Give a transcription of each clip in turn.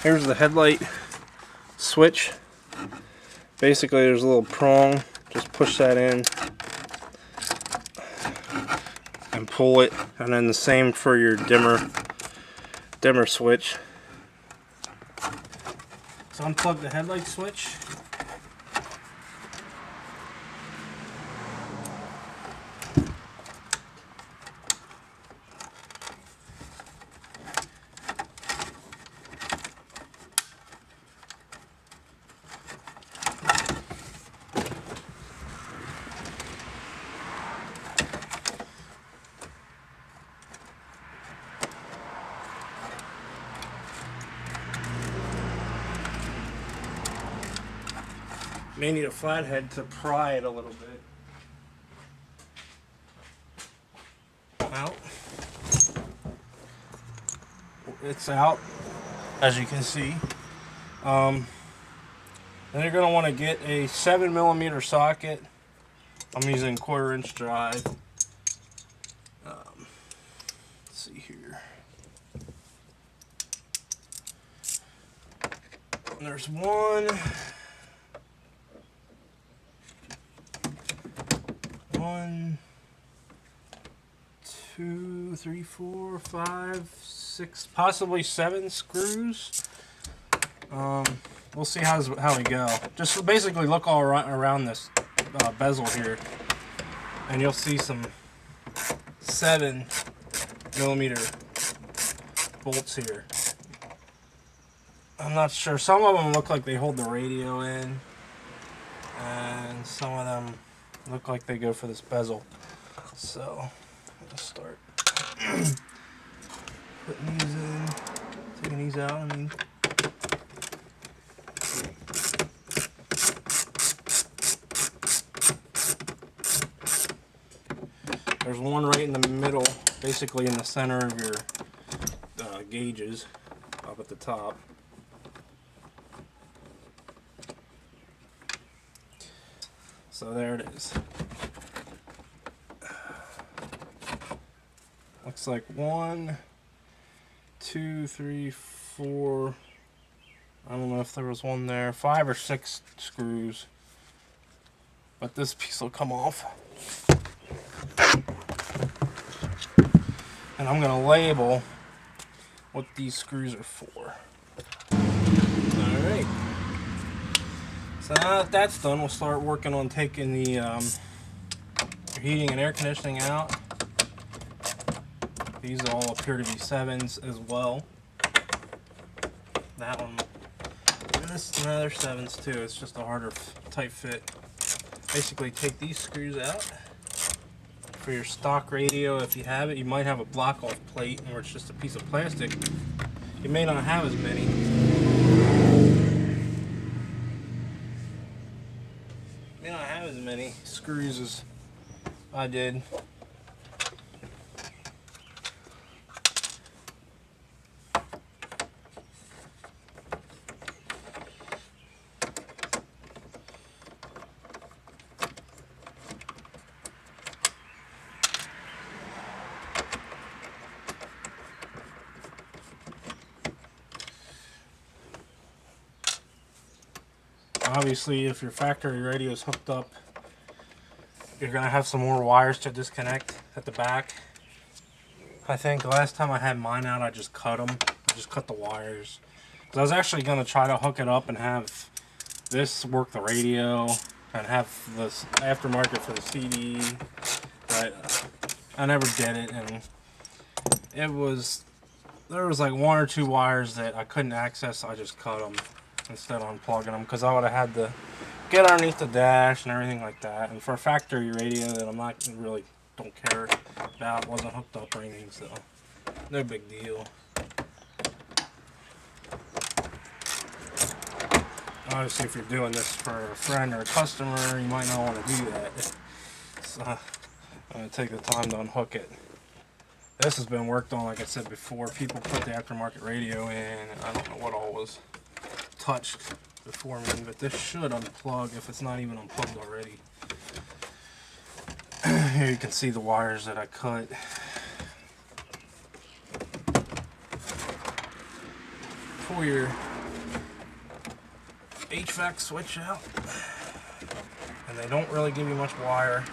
Here's the headlight switch. Basically there's a little prong, just push that in and pull it, and then the same for your dimmer switch. So unplug the headlight switch. May need a flathead to pry it a little bit. Well, it's out, as you can see. Then you're going to want to get a 7mm socket. I'm using 1/4 inch drive. Let's see here. And there's 1, 2, 3, 4, 5, 6, possibly 7 screws. We'll see how we go. Just basically look all around this bezel here, and you'll see some 7mm bolts here. I'm not sure. Some of them look like they hold the radio in, and some of them look like they go for this bezel. So let's start putting these in, taking these out. I mean, there's one right in the middle, basically in the center of your gauges, up at the top. So there it is. Looks like 1, 2, 3, 4. I don't know if there was one there. 5 or 6 screws. But this piece will come off. And I'm going to label what these screws are for. Alright. So now that that's done, we'll start working on taking the heating and air conditioning out. These all appear to be 7s as well. That one, and this is another 7s too. It's just a harder tight fit. Basically take these screws out. For your stock radio, if you have it, you might have a block off plate or it's just a piece of plastic. You may not have as many. You may not have as many screws as I did. Obviously, if your factory radio is hooked up, you're going to have some more wires to disconnect at the back. I think the last time I had mine out, I just cut them. I just cut the wires. So I was actually going to try to hook it up and have this work the radio and have this aftermarket for the CD, but I never did it, and there was like 1 or 2 wires that I couldn't access, so I just cut them instead of unplugging them, because I would have had to get underneath the dash and everything like that. And for a factory radio that I'm not really don't care about, wasn't hooked up or anything, so no big deal. Obviously, if you're doing this for a friend or a customer, you might not want to do that. So I'm going to take the time to unhook it. This has been worked on, like I said before. People put the aftermarket radio in, and I don't know what all was touched before me, but this should unplug if it's not even unplugged already. Here you can see the wires that I cut. pull your HVAC switch out, and they don't really give you much wire.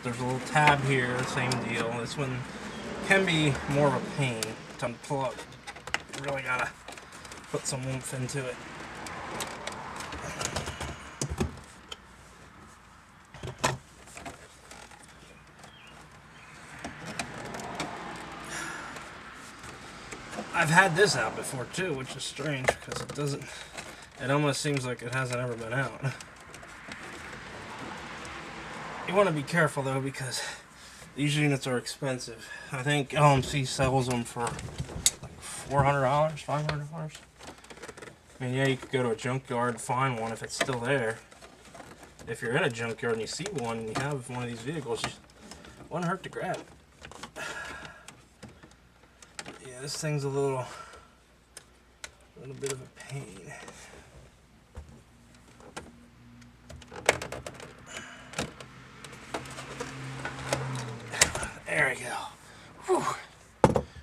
There's a little tab here, same deal. This one can be more of a pain to unplug. You really gotta put some oomph into it. I've had this out before too, which is strange because it almost seems like it hasn't ever been out. You want to be careful though, because these units are expensive. I think GMC sells them for like $400, $500. I mean, yeah, you could go to a junkyard and find one if it's still there. If you're in a junkyard and you see one and you have one of these vehicles, it wouldn't hurt to grab it. Yeah, this thing's a little bit of a pain. There we go. Whew.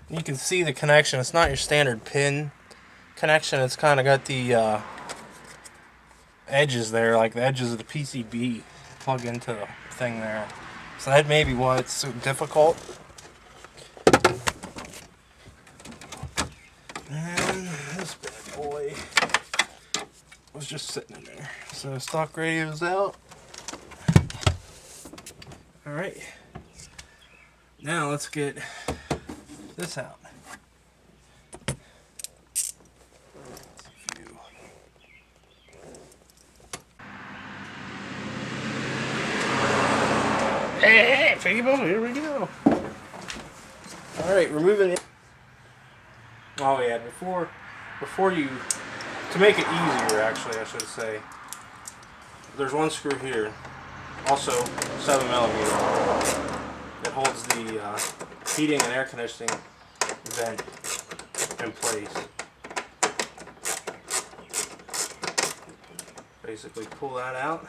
You can see the connection. It's not your standard pin connection. It's kind of got the edges there, like the edges of the PCB plug into the thing there. So that may be why it's so difficult. And this bad boy was just sitting in there. So stock radio's out. Alright. Now let's get this out. Hey, people, here we go. Alright, removing it. Oh yeah, before you, to make it easier actually, I should say, there's one screw here, also 7mm. It holds the heating and air conditioning vent in place. Basically pull that out.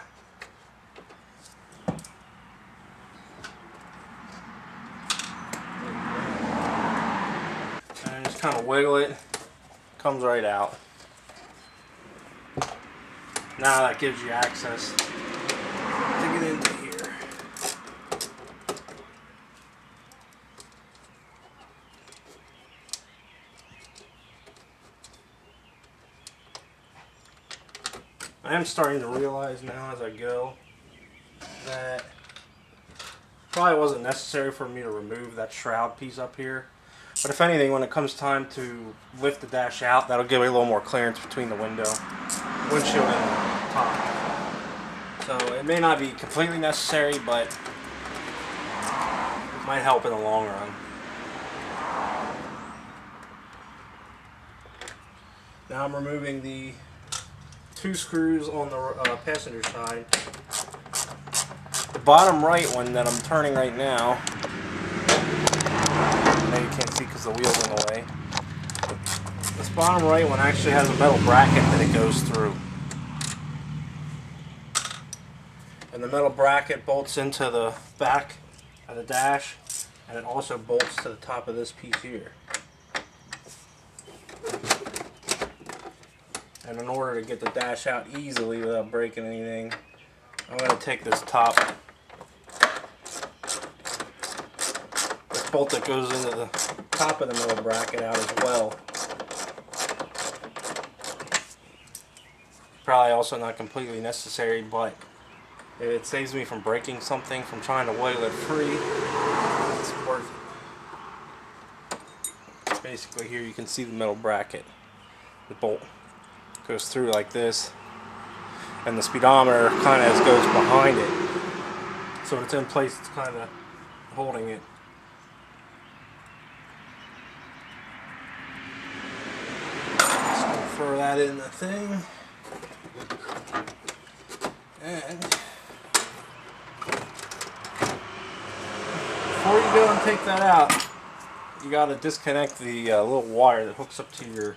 And just kind of wiggle it. Comes right out. Now that gives you access to get into here. I am starting to realize now as I go that probably wasn't necessary for me to remove that shroud piece up here. But if anything, when it comes time to lift the dash out, that'll give it a little more clearance between the windshield and the top. So it may not be completely necessary, but it might help in the long run. Now I'm removing the 2 screws on the passenger side. The bottom right one that I'm turning right now, now you can't see because the wheel's in the way. This bottom right one actually has a metal bracket that it goes through. And the metal bracket bolts into the back of the dash, and it also bolts to the top of this piece here. And in order to get the dash out easily without breaking anything, I'm going to take this bolt that goes into the top of the middle bracket out as well. Probably also not completely necessary, but if it saves me from breaking something, from trying to wiggle it free, it's worth it. Basically here you can see the metal bracket. The bolt goes through like this, and the speedometer kind of goes behind it, so it's in place. It's kind of holding it. Just throw that in the thing, and before you go and take that out, you got to disconnect the little wire that hooks up to your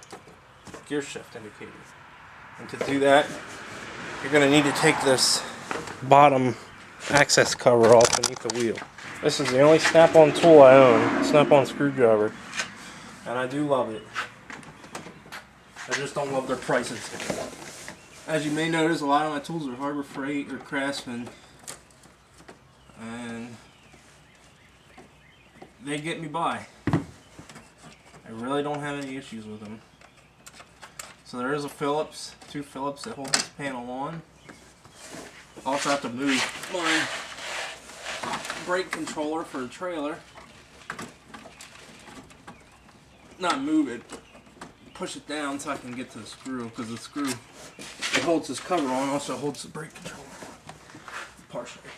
gear shift indicator. And to do that, you're going to need to take this bottom access cover off beneath the wheel. This is the only snap-on tool I own, snap-on screwdriver, and I do love it. I just don't love their prices. As you may notice, a lot of my tools are Harbor Freight or Craftsman, and they get me by. I really don't have any issues with them. So there is a Phillips, 2 Phillips that hold this panel on. Also have to move my brake controller for the trailer. Not move it, but push it down so I can get to the screw, because the screw that holds this cover on also holds the brake controller partially.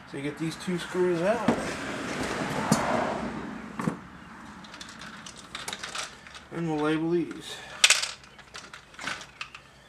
So you get these 2 screws out. And we'll label these.